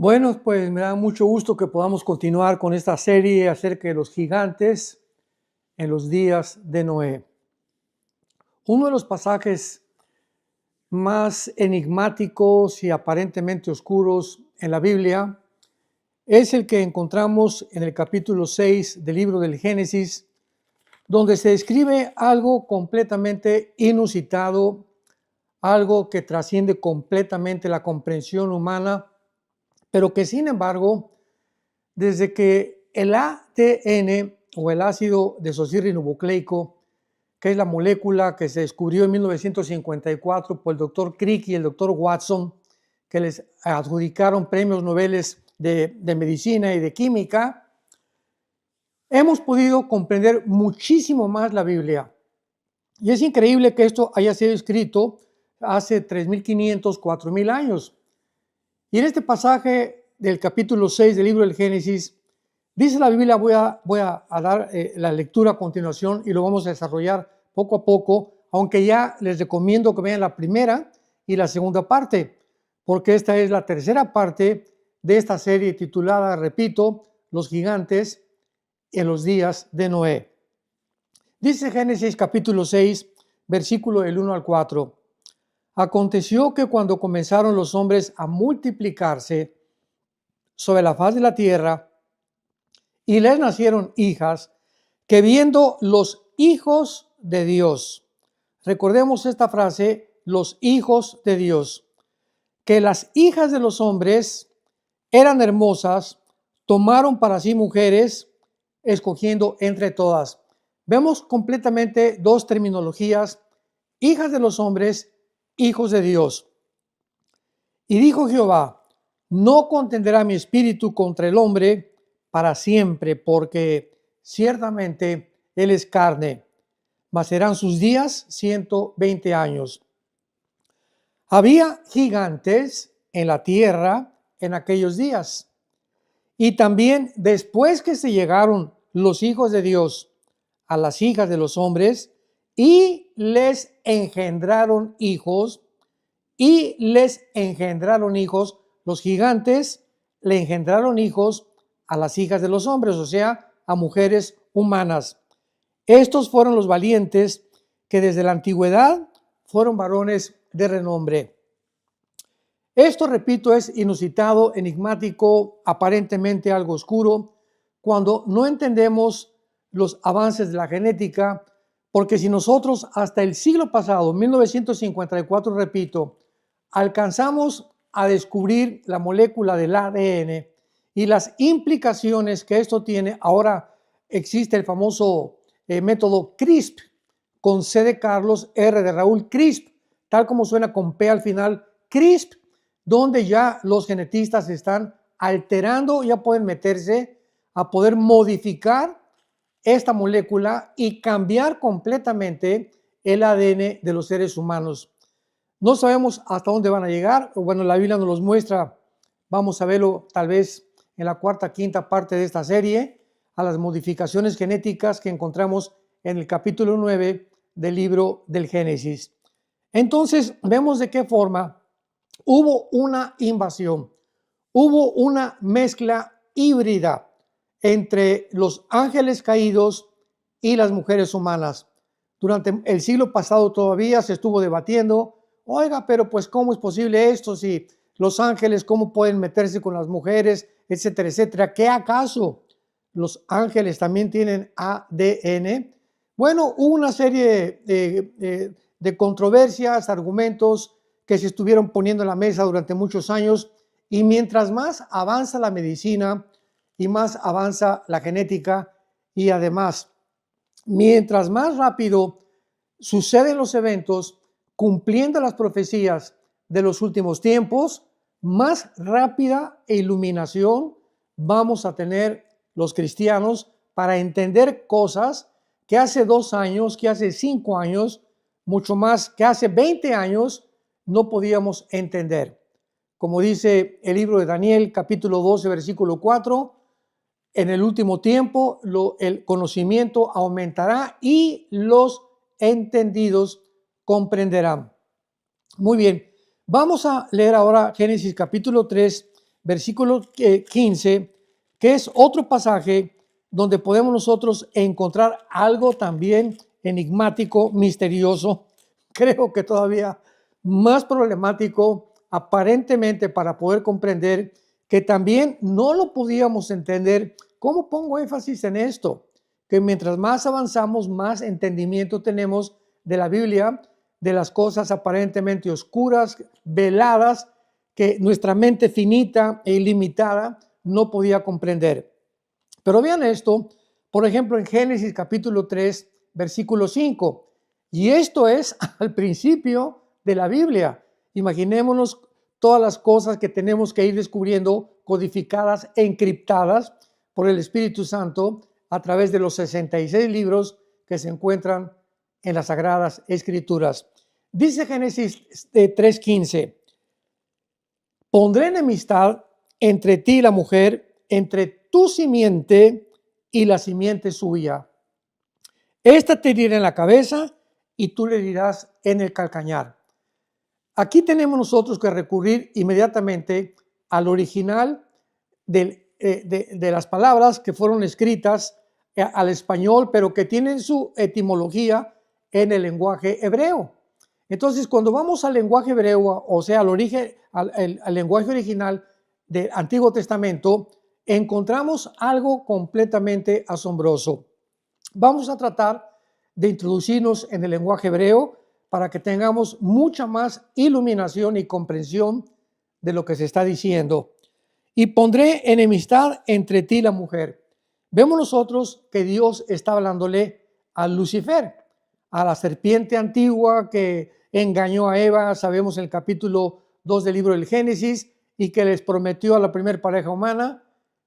Bueno, pues me da mucho gusto que podamos continuar con esta serie acerca de los gigantes en los días de Noé. Uno de los pasajes más enigmáticos y aparentemente oscuros en la Biblia es el que encontramos en el capítulo 6 del libro del Génesis, donde se describe algo completamente inusitado, algo que trasciende completamente la comprensión humana, pero que sin embargo, desde que el ADN o el ácido desoxirribonucleico, que es la molécula que se descubrió en 1954 por el doctor Crick y el doctor Watson, que les adjudicaron premios Nobel de medicina y de química, hemos podido comprender muchísimo más la Biblia. Y es increíble que esto haya sido escrito hace 3.500, 4.000 años. Y en este pasaje del capítulo 6 del libro del Génesis, dice la Biblia, voy a dar la lectura a continuación y lo vamos a desarrollar poco a poco, aunque ya les recomiendo que vean la primera y la segunda parte, porque esta es la tercera parte de esta serie titulada, repito, Los gigantes en los días de Noé. Dice Génesis capítulo 6, versículo del 1 al 4. Aconteció que cuando comenzaron los hombres a multiplicarse sobre la faz de la tierra, y les nacieron hijas, que viendo los hijos de Dios, recordemos esta frase, los hijos de Dios, que las hijas de los hombres eran hermosas, tomaron para sí mujeres, escogiendo entre todas. Vemos completamente dos terminologías, hijas de los hombres, hijos de Dios. Y dijo Jehová, no contenderá mi espíritu contra el hombre para siempre, porque ciertamente él es carne, mas serán sus días 120 años. Había gigantes en la tierra en aquellos días. Y también después que se llegaron los hijos de Dios a las hijas de los hombres y les engendraron hijos, los gigantes le engendraron hijos a las hijas de los hombres, o sea, a mujeres humanas. Estos fueron los valientes que desde la antigüedad fueron varones de renombre. Esto, repito, es inusitado, enigmático, aparentemente algo oscuro, cuando no entendemos los avances de la genética, porque si nosotros hasta el siglo pasado, 1954, repito, alcanzamos a descubrir la molécula del ADN y las implicaciones que esto tiene, ahora existe el famoso método CRISP, con C de Carlos, R de Raúl, CRISP, tal como suena con P al final, CRISP, donde ya los genetistas están alterando, ya pueden meterse a poder modificar esta molécula y cambiar completamente el ADN de los seres humanos. No sabemos hasta dónde van a llegar. Bueno, la Biblia nos los muestra. Vamos a verlo tal vez en la cuarta, quinta parte de esta serie, a las modificaciones genéticas que encontramos en el capítulo 9 del libro del Génesis. Entonces, vemos de qué forma hubo una invasión, hubo una mezcla híbrida entre los ángeles caídos y las mujeres humanas. Durante el siglo pasado todavía se estuvo debatiendo, oiga, pero pues ¿cómo es posible esto? Si los ángeles, ¿cómo pueden meterse con las mujeres? Etcétera, etcétera. ¿Qué acaso los ángeles también tienen ADN? Bueno, hubo una serie de controversias, argumentos que se estuvieron poniendo en la mesa durante muchos años, y mientras más avanza la medicina y más avanza la genética, y además, mientras más rápido suceden los eventos, cumpliendo las profecías de los últimos tiempos, más rápida iluminación vamos a tener los cristianos para entender cosas que hace 2 años, que hace 5 años, mucho más que hace 20 años, no podíamos entender. Como dice el libro de Daniel, capítulo 12, versículo 4, en el último tiempo el conocimiento aumentará y los entendidos comprenderán. Muy bien, vamos a leer ahora Génesis capítulo 3, versículo 15, que es otro pasaje donde podemos nosotros encontrar algo también enigmático, misterioso, creo que todavía más problemático aparentemente para poder comprender, que también no lo podíamos entender. ¿Cómo pongo énfasis en esto? Que mientras más avanzamos, más entendimiento tenemos de la Biblia, de las cosas aparentemente oscuras, veladas, que nuestra mente finita e ilimitada no podía comprender. Pero vean esto, por ejemplo, en Génesis capítulo 3, versículo 5. Y esto es al principio de la Biblia. Imaginémonos todas las cosas que tenemos que ir descubriendo, codificadas, encriptadas por el Espíritu Santo a través de los 66 libros que se encuentran en las Sagradas Escrituras. Dice Génesis 3:15, pondré enemistad entre ti y la mujer, entre tu simiente y la simiente suya. Esta te herirá en la cabeza y tú le herirás en el calcañar. Aquí tenemos nosotros que recurrir inmediatamente al original de las palabras que fueron escritas al español, pero que tienen su etimología en el lenguaje hebreo. Entonces, cuando vamos al lenguaje hebreo, o sea, al origen, al lenguaje original del Antiguo Testamento, encontramos algo completamente asombroso. Vamos a tratar de introducirnos en el lenguaje hebreo para que tengamos mucha más iluminación y comprensión de lo que se está diciendo. Y pondré enemistad entre ti y la mujer. Vemos nosotros que Dios está hablándole a Lucifer, a la serpiente antigua que engañó a Eva, sabemos en el capítulo 2 del libro del Génesis, y que les prometió a la primera pareja humana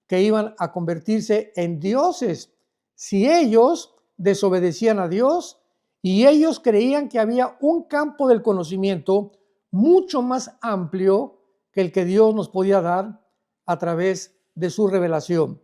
que iban a convertirse en dioses si ellos desobedecían a Dios, y ellos creían que había un campo del conocimiento mucho más amplio que el que Dios nos podía dar a través de su revelación.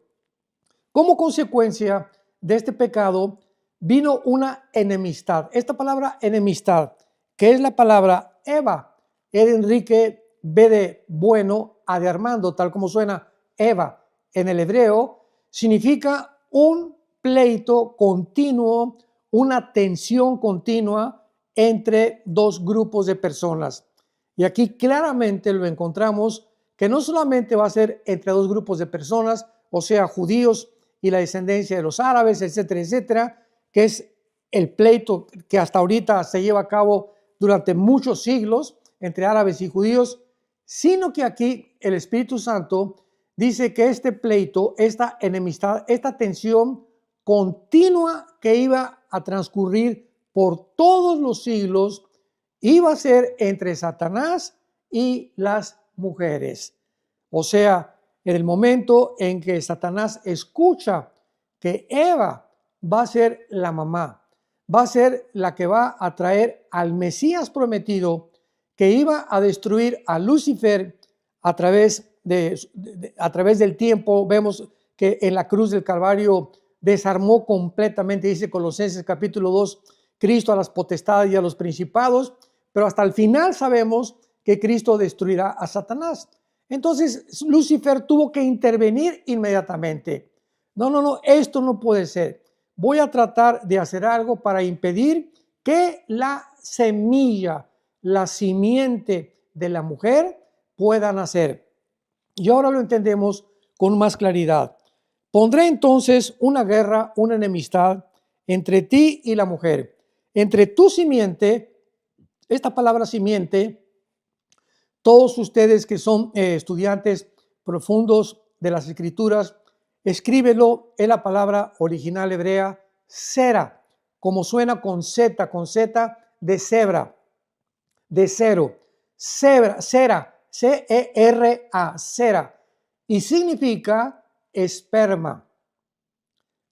Como consecuencia de este pecado vino una enemistad. Esta palabra enemistad, que es la palabra Eva, E de Enrique, B de bueno, A de Armando, tal como suena Eva en el hebreo, significa un pleito continuo, una tensión continua entre dos grupos de personas. Y aquí claramente lo encontramos que no solamente va a ser entre dos grupos de personas, o sea, judíos y la descendencia de los árabes, etcétera, etcétera, que es el pleito que hasta ahorita se lleva a cabo durante muchos siglos entre árabes y judíos, sino que aquí el Espíritu Santo dice que este pleito, esta enemistad, esta tensión continua que iba a transcurrir por todos los siglos, iba a ser entre Satanás y las mujeres. O sea, en el momento en que Satanás escucha que Eva va a ser la mamá, va a ser la que va a traer al Mesías prometido, que iba a destruir a Lucifer a través del tiempo. Vemos que en la cruz del Calvario desarmó completamente, dice Colosenses capítulo 2, Cristo a las potestades y a los principados, pero hasta el final sabemos que Cristo destruirá a Satanás. Entonces Lucifer tuvo que intervenir inmediatamente. No, esto no puede ser. Voy a tratar de hacer algo para impedir que la semilla, la simiente de la mujer pueda nacer. Y ahora lo entendemos con más claridad. Pondré entonces una guerra, una enemistad entre ti y la mujer, entre tu simiente. Esta palabra simiente, todos ustedes que son estudiantes profundos de las Escrituras, escríbelo en la palabra original hebrea, cera, como suena con Z de cebra, de cero, cera, C-E-R-A, cera, y significa esperma.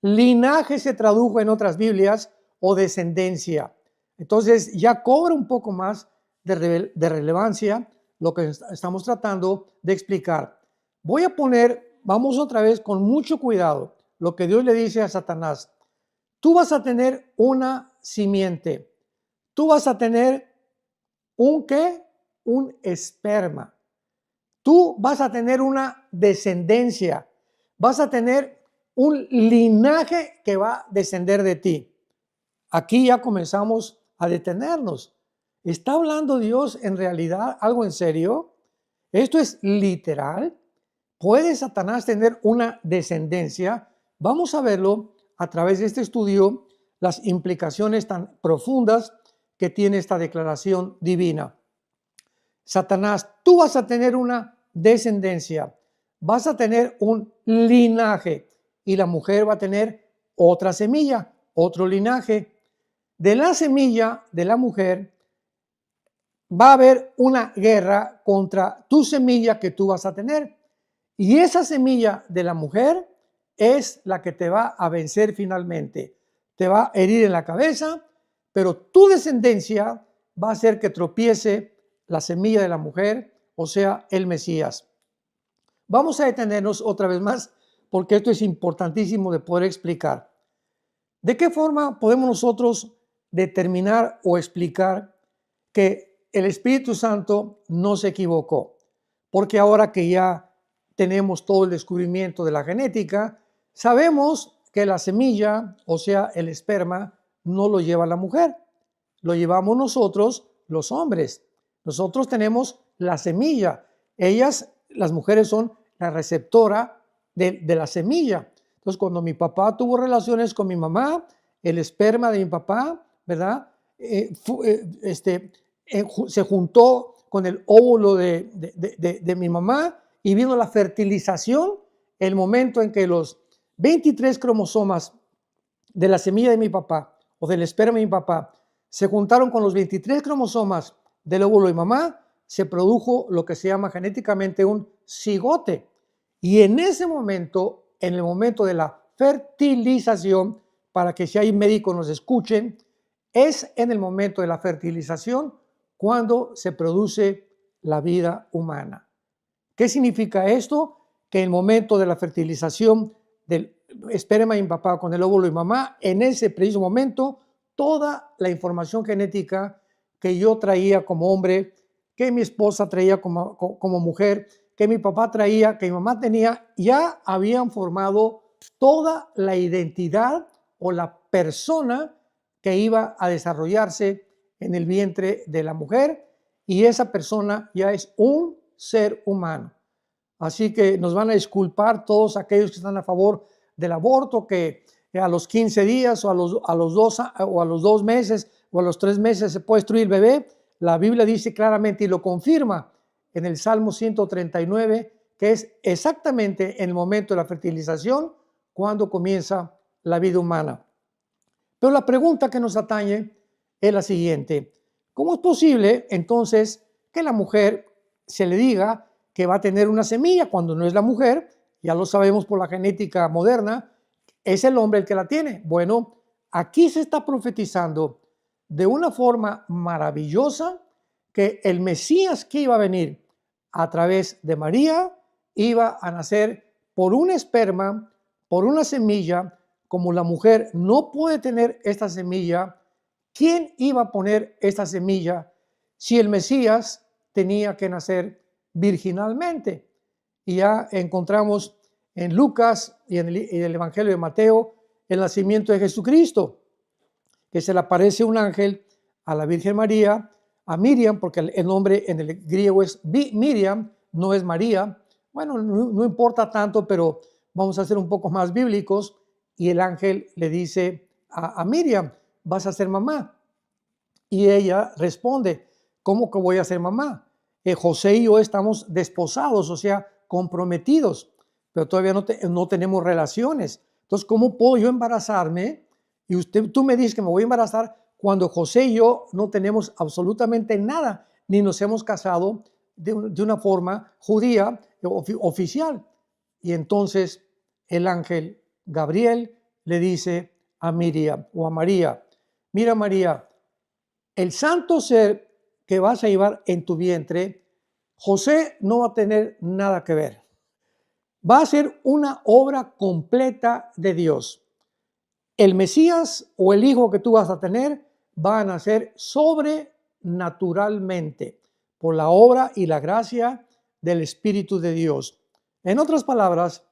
Linaje se tradujo en otras Biblias o descendencia. Entonces ya cobra un poco más de relevancia lo que estamos tratando de explicar. Voy a poner, vamos otra vez con mucho cuidado, lo que Dios le dice a Satanás. Tú vas a tener una simiente. Tú vas a tener un ¿qué? Un esperma. tú vas a tener una descendencia, vas a tener un linaje que va a descender de ti. Aquí ya comenzamos a detenernos. ¿Está hablando Dios en realidad algo en serio? ¿Esto es literal? ¿Puede Satanás tener una descendencia? Vamos a verlo a través de este estudio, las implicaciones tan profundas que tiene esta declaración divina. Satanás, tú vas a tener una descendencia, vas a tener un linaje y la mujer va a tener otra semilla, otro linaje. De la semilla de la mujer va a haber una guerra contra tu semilla que tú vas a tener. Y esa semilla de la mujer es la que te va a vencer finalmente. Te va a herir en la cabeza, pero tu descendencia va a hacer que tropiece la semilla de la mujer, o sea, el Mesías. Vamos a detenernos otra vez más, porque esto es importantísimo de poder explicar. ¿De qué forma podemos nosotros determinar o explicar que el Espíritu Santo no se equivocó? Porque ahora que ya tenemos todo el descubrimiento de la genética, sabemos que la semilla, o sea, el esperma, no lo lleva la mujer, lo llevamos nosotros, los hombres. Nosotros tenemos la semilla. Ellas, las mujeres, son la receptora de la semilla. Entonces, cuando mi papá tuvo relaciones con mi mamá, el esperma de mi papá, ¿verdad? Se juntó con el óvulo de mi mamá y vino la fertilización, el momento en que los 23 cromosomas de la semilla de mi papá o del esperma de mi papá se juntaron con los 23 cromosomas del óvulo de mamá, se produjo lo que se llama genéticamente un cigote. Y en ese momento, en el momento de la fertilización, para que si hay médicos nos escuchen, es en el momento de la fertilización cuando se produce la vida humana. ¿Qué significa esto? Que en el momento de la fertilización del esperma de mi papá con el óvulo de mamá, en ese preciso momento, toda la información genética que yo traía como hombre, que mi esposa traía como mujer, que mi papá traía, que mi mamá tenía, ya habían formado toda la identidad o la persona que iba a desarrollarse en el vientre de la mujer, y esa persona ya es un ser humano. Así que nos van a disculpar todos aquellos que están a favor del aborto, que a los 15 días o a los 2 meses o a los 3 meses se puede destruir el bebé. La Biblia dice claramente y lo confirma en el Salmo 139, que es exactamente en el momento de la fertilización cuando comienza la vida humana. Pero la pregunta que nos atañe es la siguiente: ¿cómo es posible entonces que la mujer se le diga que va a tener una semilla cuando no es la mujer? Ya lo sabemos por la genética moderna, es el hombre el que la tiene. Bueno, aquí se está profetizando de una forma maravillosa que el Mesías que iba a venir a través de María iba a nacer por un esperma, por una semilla. Como la mujer no puede tener esta semilla, ¿quién iba a poner esta semilla si el Mesías tenía que nacer virginalmente? Y ya encontramos en Lucas y en el Evangelio de Mateo el nacimiento de Jesucristo, que se le aparece un ángel a la Virgen María, a Miriam, porque el nombre en el griego es Miriam, no es María. Bueno, no importa tanto, pero vamos a ser un poco más bíblicos. Y el ángel le dice a Miriam: vas a ser mamá. Y ella responde: ¿cómo que voy a ser mamá? José y yo estamos desposados, o sea, comprometidos, pero todavía no tenemos relaciones. Entonces, ¿cómo puedo yo embarazarme? Y tú me dices que me voy a embarazar cuando José y yo no tenemos absolutamente nada, ni nos hemos casado de una forma judía oficial. Y entonces el ángel Gabriel le dice a Miriam o a María: mira, María, el santo ser que vas a llevar en tu vientre, José no va a tener nada que ver. Va a ser una obra completa de Dios. El Mesías o el hijo que tú vas a tener va a nacer sobrenaturalmente por la obra y la gracia del Espíritu de Dios. En otras palabras,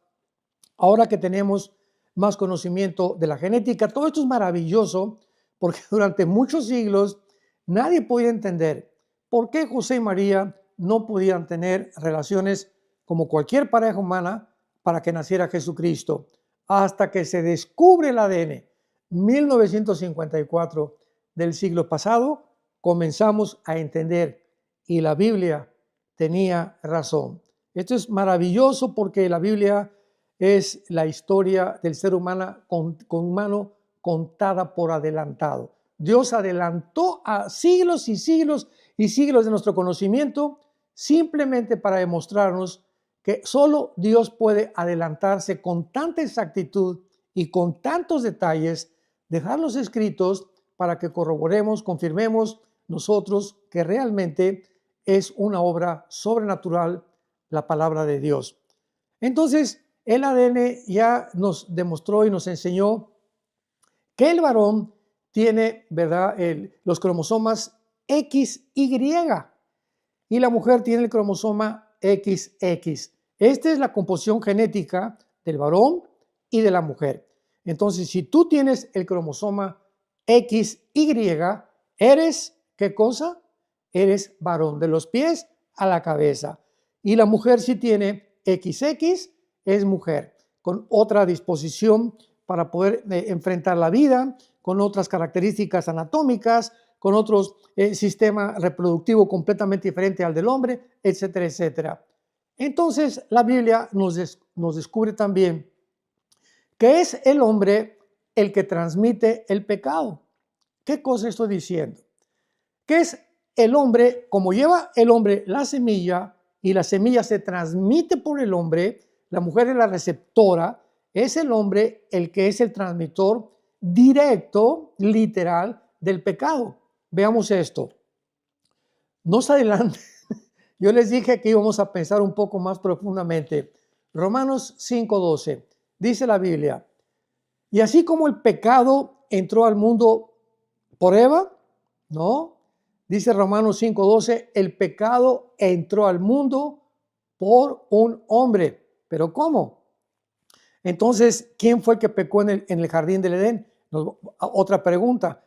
ahora que tenemos más conocimiento de la genética, todo esto es maravilloso porque durante muchos siglos nadie podía entender por qué José y María no podían tener relaciones como cualquier pareja humana para que naciera Jesucristo, hasta que se descubre el ADN. 1954 del siglo pasado comenzamos a entender y la Biblia tenía razón. Esto es maravilloso porque la Biblia es la historia del ser humano contada por adelantado. Dios adelantó a siglos y siglos y siglos de nuestro conocimiento simplemente para demostrarnos que solo Dios puede adelantarse con tanta exactitud y con tantos detalles, dejarlos escritos para que corroboremos, confirmemos nosotros que realmente es una obra sobrenatural la palabra de Dios. Entonces, el ADN ya nos demostró y nos enseñó que el varón tiene, ¿verdad?, los cromosomas XY y la mujer tiene el cromosoma XX. Esta es la composición genética del varón y de la mujer. Entonces, si tú tienes el cromosoma XY, eres, ¿qué cosa? Eres varón, de los pies a la cabeza. Y la mujer, si tiene XX, es mujer, con otra disposición para poder enfrentar la vida, con otras características anatómicas, con otro sistema reproductivo completamente diferente al del hombre, etcétera, etcétera. Entonces, la Biblia nos descubre también que es el hombre el que transmite el pecado. ¿Qué cosa estoy diciendo? Que es el hombre, como lleva el hombre la semilla y la semilla se transmite por el hombre, la mujer es la receptora, es el hombre el que es el transmisor directo, literal, del pecado. Veamos esto. No se adelante. Yo les dije que íbamos a pensar un poco más profundamente. Romanos 5:12, dice la Biblia, y así como el pecado entró al mundo por Eva, ¿no? Dice Romanos 5:12, el pecado entró al mundo por un hombre. ¿Pero cómo? Entonces, ¿quién fue el que pecó en el jardín del Edén? Otra pregunta,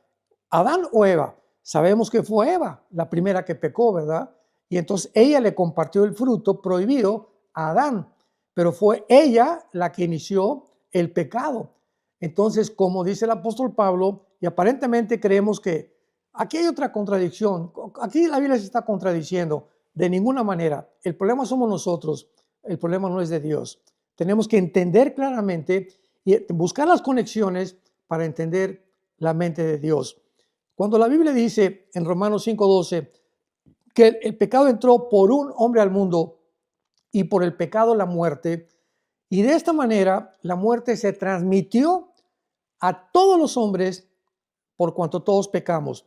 ¿Adán o Eva? Sabemos que fue Eva la primera que pecó, ¿verdad? Y entonces ella le compartió el fruto prohibido a Adán, pero fue ella la que inició el pecado. Entonces, como dice el apóstol Pablo, y aparentemente creemos que aquí hay otra contradicción, aquí la Biblia se está contradiciendo de ninguna manera. El problema somos nosotros, el problema no es de Dios. Tenemos que entender claramente y buscar las conexiones para entender la mente de Dios. Cuando la Biblia dice en Romanos 5:12 que el pecado entró por un hombre al mundo y por el pecado la muerte, y de esta manera la muerte se transmitió a todos los hombres por cuanto todos pecamos.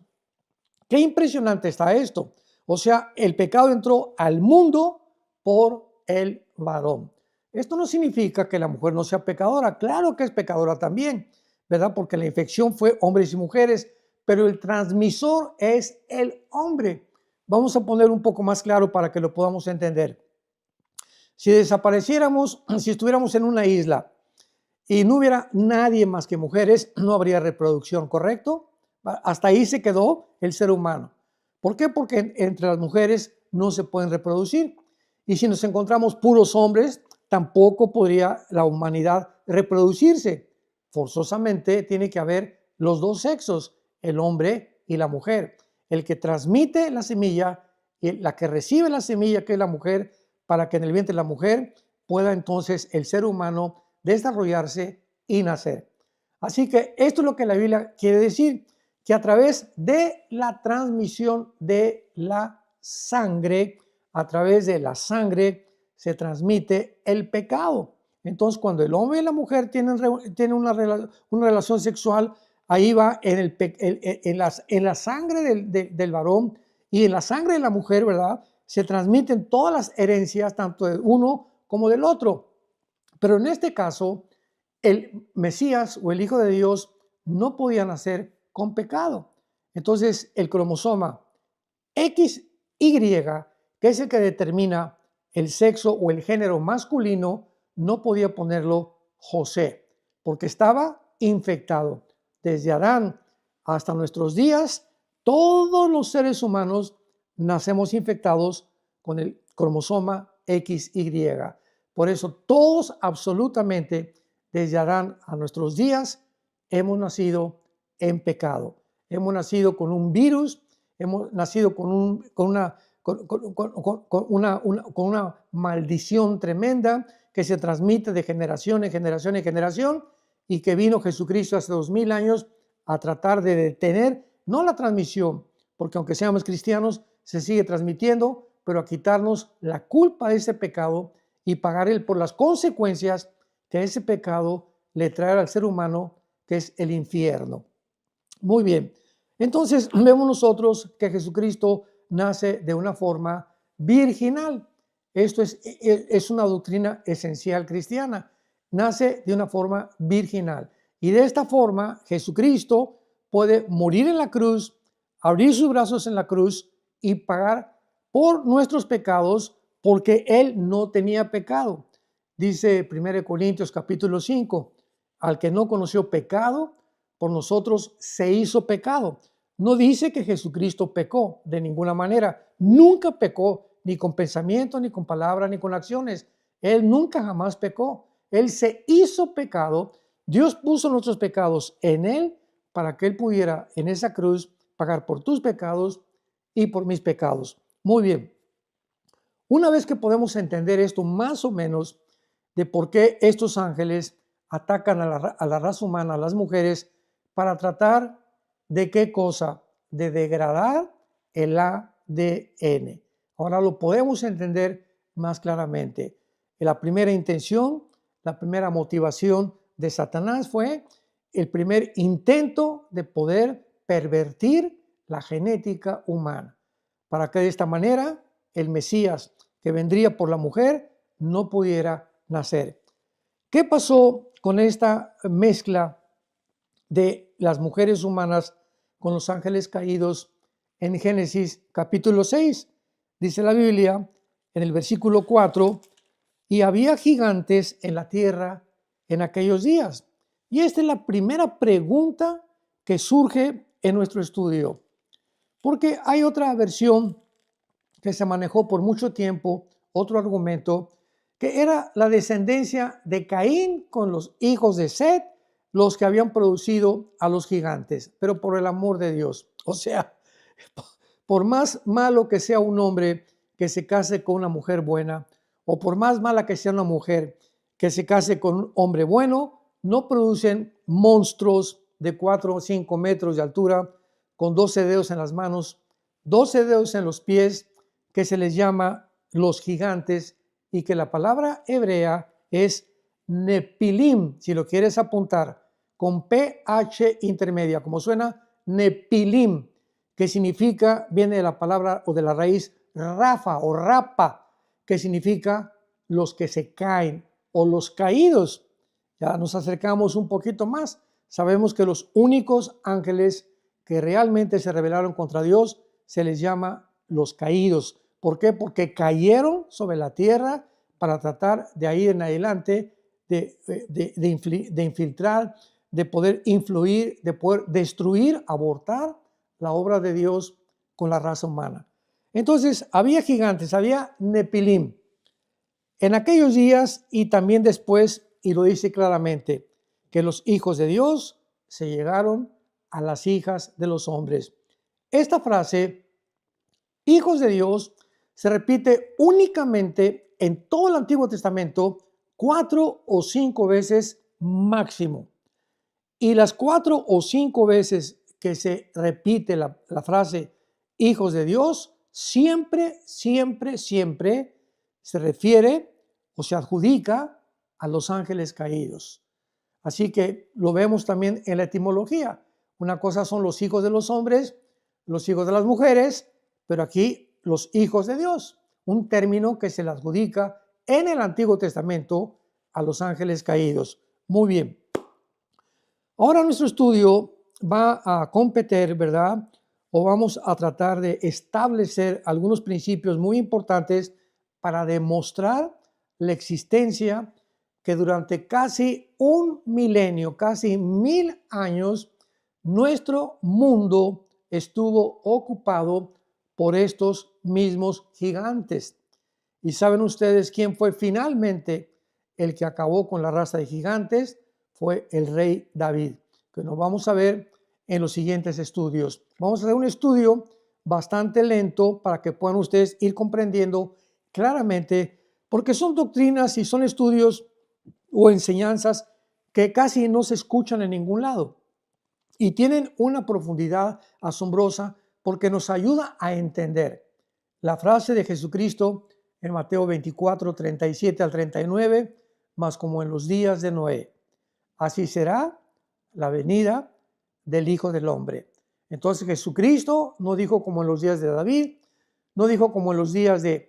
Qué impresionante está esto. O sea, el pecado entró al mundo por el varón. Esto no significa que la mujer no sea pecadora. Claro que es pecadora también, ¿verdad? Porque la infección fue hombres y mujeres, pero el transmisor es el hombre. Vamos a poner un poco más claro para que lo podamos entender. Si desapareciéramos, si estuviéramos en una isla y no hubiera nadie más que mujeres, no habría reproducción, ¿correcto? Hasta ahí se quedó el ser humano. ¿Por qué? Porque entre las mujeres no se pueden reproducir. Y si nos encontramos puros hombres, tampoco podría la humanidad reproducirse. Forzosamente tiene que haber los dos sexos, el hombre y la mujer. El que transmite la semilla y la que recibe la semilla, que es la mujer, para que en el vientre de la mujer pueda entonces el ser humano desarrollarse y nacer. Así que esto es lo que la Biblia quiere decir, que a través de la transmisión de la sangre, a través de la sangre se transmite el pecado. Entonces, cuando el hombre y la mujer tienen una relación sexual, ahí va en la sangre del varón y en la sangre de la mujer, ¿verdad? Se transmiten todas las herencias, tanto de uno como del otro. Pero en este caso, el Mesías o el Hijo de Dios no podía nacer con pecado. Entonces, el cromosoma XY, que es el que determina el sexo o el género masculino, no podía ponerlo José, porque estaba infectado. Desde Adán hasta nuestros días, todos los seres humanos nacemos infectados con el cromosoma XY. Por eso todos absolutamente, desde Adán a nuestros días, hemos nacido en pecado. Hemos nacido con un virus, hemos nacido con una maldición tremenda que se transmite de generación en generación en generación, y que vino Jesucristo hace 2000 años a tratar de detener, no la transmisión, porque aunque seamos cristianos, se sigue transmitiendo, pero a quitarnos la culpa de ese pecado y pagar él por las consecuencias que ese pecado le trae al ser humano, que es el infierno. Muy bien, entonces vemos nosotros que Jesucristo nace de una forma virginal. Esto es una doctrina esencial cristiana. Nace de una forma virginal. Y de esta forma Jesucristo puede morir en la cruz, abrir sus brazos en la cruz y pagar por nuestros pecados, porque Él no tenía pecado. Dice 1 Corintios capítulo 5, al que no conoció pecado, por nosotros se hizo pecado. No dice que Jesucristo pecó de ninguna manera. Nunca pecó, ni con pensamiento, ni con palabra, ni con acciones. Él nunca jamás pecó. Él se hizo pecado. Dios puso nuestros pecados en Él para que Él pudiera en esa cruz pagar por tus pecados y por mis pecados. Muy bien. Una vez que podemos entender esto más o menos de por qué estos ángeles atacan a la raza humana, a las mujeres, para tratar de qué cosa, de degradar el ADN. Ahora lo podemos entender más claramente. La primera intención, la primera motivación de Satanás fue el primer intento de poder pervertir la genética humana, para que de esta manera el Mesías que vendría por la mujer no pudiera nacer. ¿Qué pasó con esta mezcla de las mujeres humanas con los ángeles caídos en Génesis capítulo 6? Dice la Biblia en el versículo 4, y había gigantes en la tierra en aquellos días. Y esta es la primera pregunta que surge en nuestro estudio, porque hay otra versión que se manejó por mucho tiempo, otro argumento, que era la descendencia de Caín con los hijos de Set, los que habían producido a los gigantes, pero por el amor de Dios. O sea, por más malo que sea un hombre que se case con una mujer buena, o por más mala que sea una mujer que se case con un hombre bueno, no producen monstruos de 4 o 5 metros de altura, con 12 dedos en las manos, 12 dedos en los pies, que se les llama los gigantes, y que la palabra hebrea es Nepilim, si lo quieres apuntar, con PH intermedia, como suena Nepilim, que significa, viene de la palabra o de la raíz Rafa o Rapa, que significa los que se caen o los caídos. Ya nos acercamos un poquito más. Sabemos que los únicos ángeles que realmente se rebelaron contra Dios se les llama los caídos. ¿Por qué? Porque cayeron sobre la tierra para tratar de ahí en adelante de infiltrar, de poder influir, de poder destruir, abortar la obra de Dios con la raza humana. Entonces, había gigantes, había Nepilim. En aquellos días y también después, y lo dice claramente, que los hijos de Dios se llegaron a las hijas de los hombres. Esta frase, hijos de Dios, se repite únicamente en todo el Antiguo Testamento 4 o 5 veces máximo. Y las 4 o 5 veces que se repite la frase hijos de Dios, siempre se refiere o se adjudica a los ángeles caídos. Así que lo vemos también en la etimología. Una cosa son los hijos de los hombres, los hijos de las mujeres, pero aquí los hijos de Dios, un término que se le adjudica en el Antiguo Testamento a los ángeles caídos. Muy bien. Ahora nuestro estudio va a competir, ¿verdad? O vamos a tratar de establecer algunos principios muy importantes para demostrar la existencia que durante casi un milenio, casi 1000 años, nuestro mundo estuvo ocupado por estos mismos gigantes. ¿Y saben ustedes quién fue finalmente el que acabó con la raza de gigantes? Fue el rey David, que nos vamos a ver en los siguientes estudios. Vamos a hacer un estudio bastante lento para que puedan ustedes ir comprendiendo claramente, porque son doctrinas y son estudios o enseñanzas que casi no se escuchan en ningún lado y tienen una profundidad asombrosa porque nos ayuda a entender la frase de Jesucristo en Mateo 24, 37 al 39, más como en los días de Noé. Así será la venida del Hijo del Hombre. Entonces Jesucristo no dijo como en los días de David, no dijo como en los días de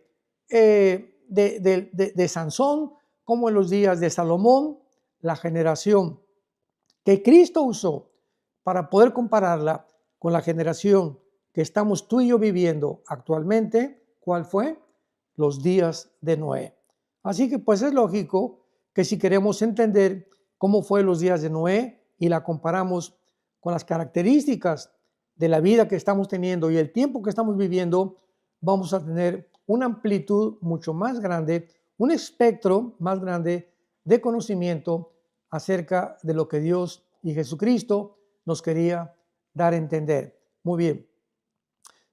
Sansón, como en los días de Salomón. La generación que Cristo usó para poder compararla con la generación que estamos tú y yo viviendo actualmente, ¿cuál fue? Los días de Noé. Así que pues es lógico que si queremos entender cómo fue los días de Noé y la comparamos con las características de la vida que estamos teniendo y el tiempo que estamos viviendo, vamos a tener una amplitud mucho más grande, un espectro más grande de conocimiento acerca de lo que Dios y Jesucristo nos quería dar a entender. Muy bien.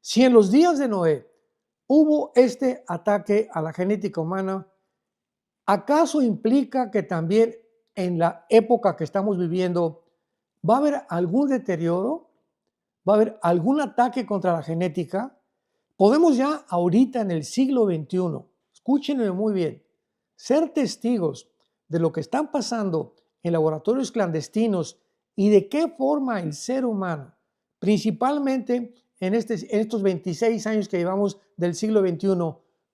Si en los días de Noé hubo este ataque a la genética humana, ¿acaso implica que también en la época que estamos viviendo va a haber algún deterioro? ¿Va a haber algún ataque contra la genética? Podemos ya ahorita en el siglo XXI, escúchenme muy bien, ser testigos de lo que están pasando en laboratorios clandestinos y de qué forma el ser humano, principalmente en estos 26 años que llevamos del siglo XXI,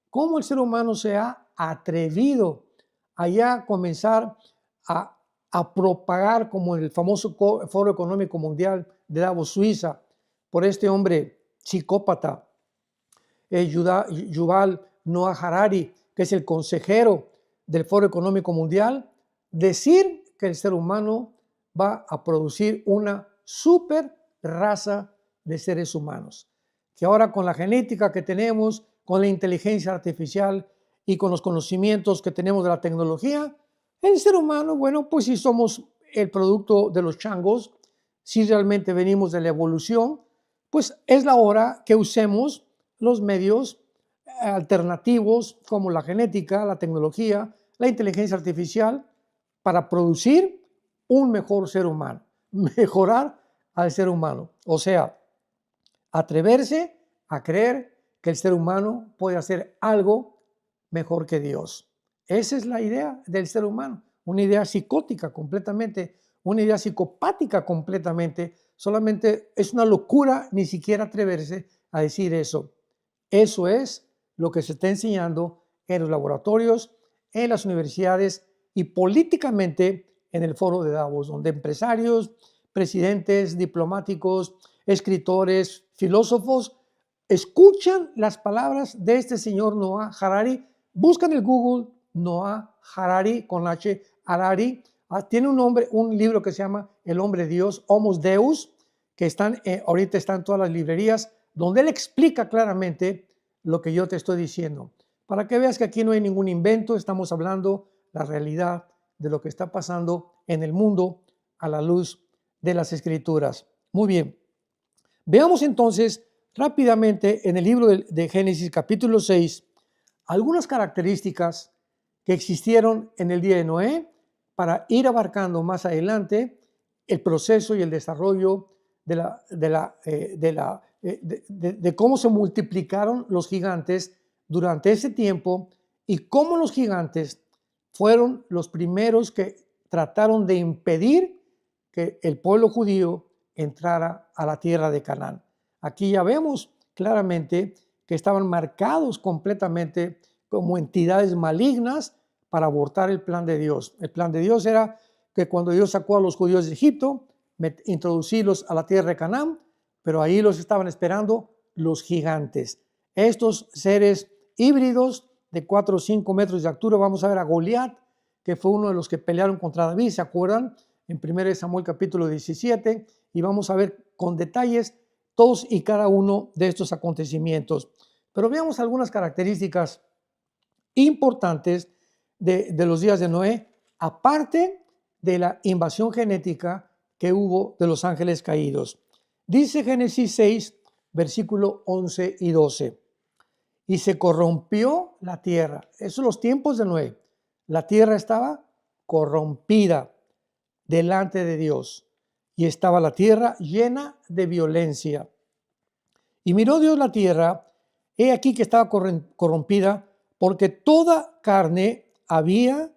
cómo el ser humano se ha atrevido a ya comenzar a propagar, como el famoso Foro Económico Mundial de Davos, Suiza, por este hombre psicópata, Yuval Noah Harari, que es el consejero del Foro Económico Mundial, decir que el ser humano va a producir una super raza de seres humanos, que ahora con la genética que tenemos, con la inteligencia artificial y con los conocimientos que tenemos de la tecnología, el ser humano, bueno, pues si somos el producto de los changos, si realmente venimos de la evolución, pues es la hora que usemos los medios alternativos como la genética, la tecnología, la inteligencia artificial para producir un mejor ser humano, mejorar al ser humano. O sea, atreverse a creer que el ser humano puede hacer algo mejor que Dios. Esa es la idea del ser humano, una idea psicótica completamente, una idea psicopática completamente. Solamente es una locura ni siquiera atreverse a decir eso. Eso es lo que se está enseñando en los laboratorios, en las universidades y políticamente en el foro de Davos, donde empresarios, presidentes, diplomáticos, escritores, filósofos escuchan las palabras de este señor Noah Harari. Buscan en el Google Noah Harari con H, Harari. Tiene un libro que se llama El hombre Dios, Homos Deus, que ahorita están en todas las librerías, donde él explica claramente lo que yo te estoy diciendo. Para que veas que aquí no hay ningún invento, estamos hablando la realidad de lo que está pasando en el mundo a la luz de las Escrituras. Muy bien. Veamos entonces rápidamente en el libro de Génesis capítulo 6 algunas características que existieron en el día de Noé para ir abarcando más adelante el proceso y el desarrollo de cómo se multiplicaron los gigantes durante ese tiempo y cómo los gigantes fueron los primeros que trataron de impedir que el pueblo judío entrara a la tierra de Canaán. Aquí ya vemos claramente que estaban marcados completamente como entidades malignas para abortar el plan de Dios. El plan de Dios era que cuando Dios sacó a los judíos de Egipto, introducirlos a la tierra de Canaán, pero ahí los estaban esperando los gigantes. Estos seres híbridos de 4 o 5 metros de altura. Vamos a ver a Goliat, que fue uno de los que pelearon contra David, ¿se acuerdan? En 1 Samuel capítulo 17, y vamos a ver con detalles todos y cada uno de estos acontecimientos. Pero veamos algunas características importantes de los días de Noé, aparte de la invasión genética que hubo de los ángeles caídos. Dice Génesis 6, versículo 11 y 12. Y se corrompió la tierra. Esos son los tiempos de Noé. La tierra estaba corrompida delante de Dios y estaba la tierra llena de violencia. Y miró Dios la tierra, he aquí que estaba corrompida, porque toda carne había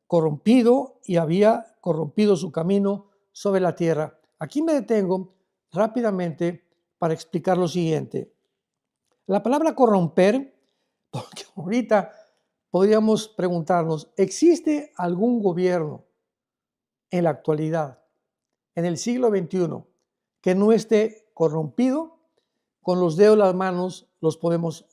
corrompido y había corrompido su camino sobre la tierra. Aquí me detengo rápidamente para explicar lo siguiente. La palabra corromper, porque ahorita podríamos preguntarnos, ¿existe algún gobierno en la actualidad, en el siglo XXI, que no esté corrompido? Con los dedos de las manos los podemos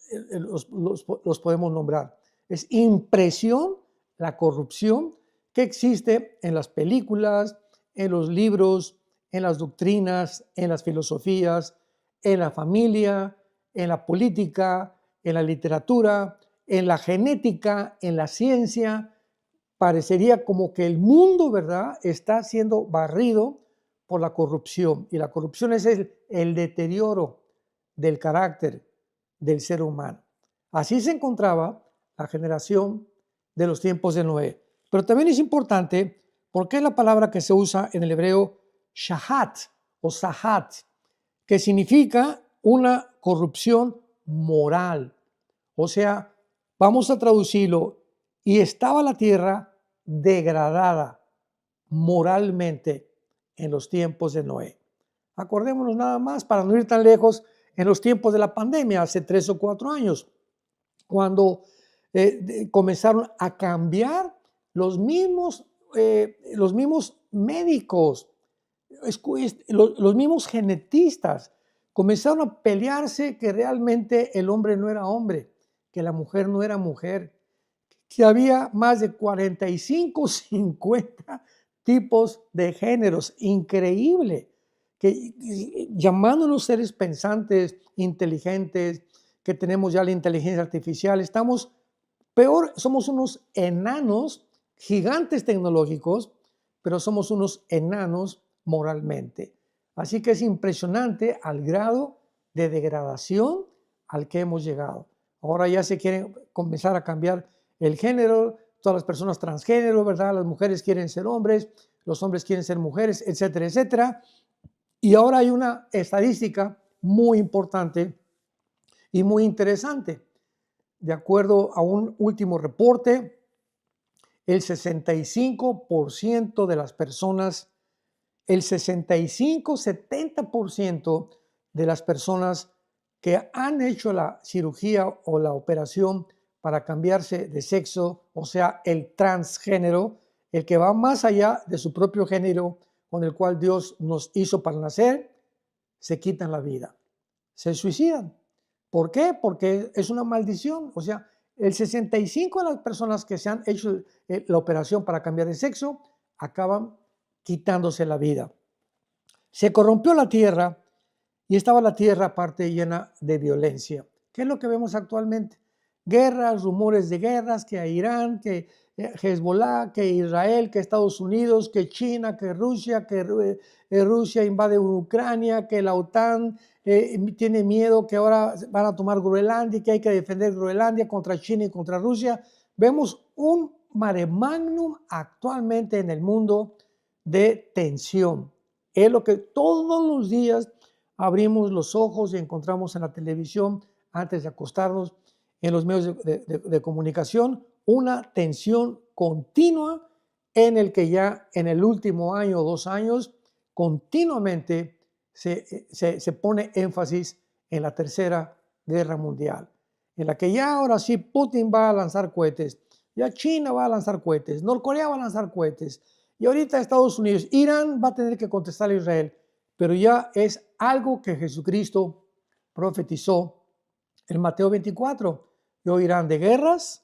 nombrar. Es impresión la corrupción que existe en las películas, en los libros, en las doctrinas, en las filosofías, en la familia, en la política, en la literatura, en la genética, en la ciencia. Parecería como que el mundo, ¿verdad?, está siendo barrido por la corrupción. Y la corrupción es el deterioro del carácter del ser humano. Así se encontraba la generación de los tiempos de Noé. Pero también es importante porque es la palabra que se usa en el hebreo shahat o sahat, que significa una corrupción moral. O sea, vamos a traducirlo, y estaba la tierra degradada moralmente en los tiempos de Noé. Acordémonos nada más, para no ir tan lejos, en los tiempos de la pandemia, hace 3 o 4 años, cuando comenzaron a cambiar los mismos médicos, los mismos genetistas, comenzaron a pelearse que realmente el hombre no era hombre, que la mujer no era mujer, que había más de 45, 50 tipos de géneros. Increíble. Que llamándonos seres pensantes, inteligentes, que tenemos ya la inteligencia artificial, estamos peor, somos unos enanos, gigantes tecnológicos, pero somos unos enanos moralmente. Así que es impresionante al grado de degradación al que hemos llegado. Ahora ya se quieren comenzar a cambiar el género, todas las personas transgénero, ¿verdad? Las mujeres quieren ser hombres, los hombres quieren ser mujeres, etcétera, etcétera. Y ahora hay una estadística muy importante y muy interesante. De acuerdo a un último reporte, el 65% de las personas, el 65-70% de las personas que han hecho la cirugía o la operación para cambiarse de sexo, o sea, el transgénero, el que va más allá de su propio género con el cual Dios nos hizo para nacer, se quitan la vida, se suicidan. ¿Por qué? Porque es una maldición. O sea, el 65% de las personas que se han hecho la operación para cambiar de sexo acaban quitándose la vida. Se corrompió la tierra y estaba la tierra aparte llena de violencia. ¿Qué es lo que vemos actualmente? Guerras, rumores de guerras, que a Irán, que Hezbollah, que Israel, que Estados Unidos, que China, que Rusia invade Ucrania, que la OTAN tiene miedo, que ahora van a tomar Groenlandia, que hay que defender Groenlandia contra China y contra Rusia. Vemos un mare magnum actualmente en el mundo de tensión. Es lo que todos los días abrimos los ojos y encontramos en la televisión antes de acostarnos, en los medios de comunicación, una tensión continua en el que ya en el último año o 2 años continuamente se pone énfasis en la Tercera Guerra Mundial, en la que ya ahora sí Putin va a lanzar cohetes, ya China va a lanzar cohetes, Norcorea va a lanzar cohetes, y ahorita Estados Unidos, Irán va a tener que contestar a Israel, pero ya es algo que Jesucristo profetizó En Mateo 24, y oirán de guerras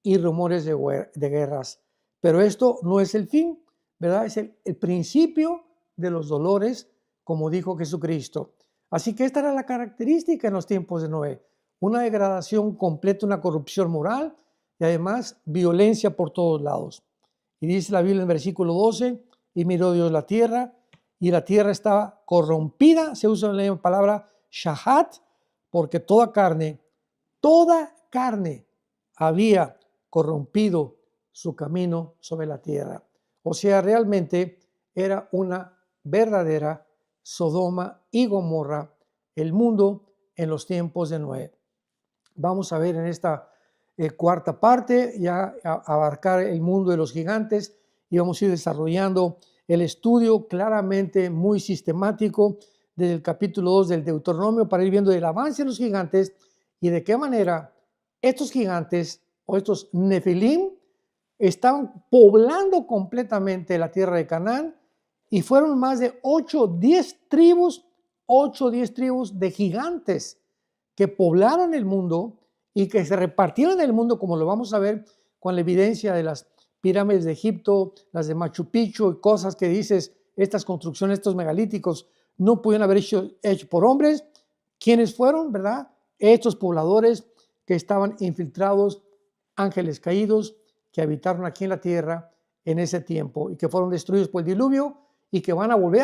y rumores de guerras. Pero esto no es el fin, ¿verdad? Es el principio de los dolores, como dijo Jesucristo. Así que esta era la característica en los tiempos de Noé. Una degradación completa, una corrupción moral y además violencia por todos lados. Y dice la Biblia en el versículo 12, y miró Dios la tierra, y la tierra estaba corrompida, se usa la palabra shahat, porque toda carne había corrompido su camino sobre la tierra. O sea, realmente era una verdadera Sodoma y Gomorra, el mundo en los tiempos de Noé. Vamos a ver en esta cuarta parte ya abarcar el mundo de los gigantes y vamos a ir desarrollando el estudio claramente muy sistemático desde el capítulo 2 del Deuteronomio para ir viendo el avance de los gigantes y de qué manera estos gigantes o estos Nefilim estaban poblando completamente la tierra de Canaán y fueron más de 8 o 10 tribus de gigantes que poblaron el mundo y que se repartieron el mundo, como lo vamos a ver con la evidencia de las pirámides de Egipto, las de Machu Picchu y cosas que dices, estas construcciones, estos megalíticos no pudieron haber hecho por hombres. ¿Quiénes fueron, verdad? Estos pobladores que estaban infiltrados, ángeles caídos, que habitaron aquí en la tierra en ese tiempo y que fueron destruidos por el diluvio y que van a volver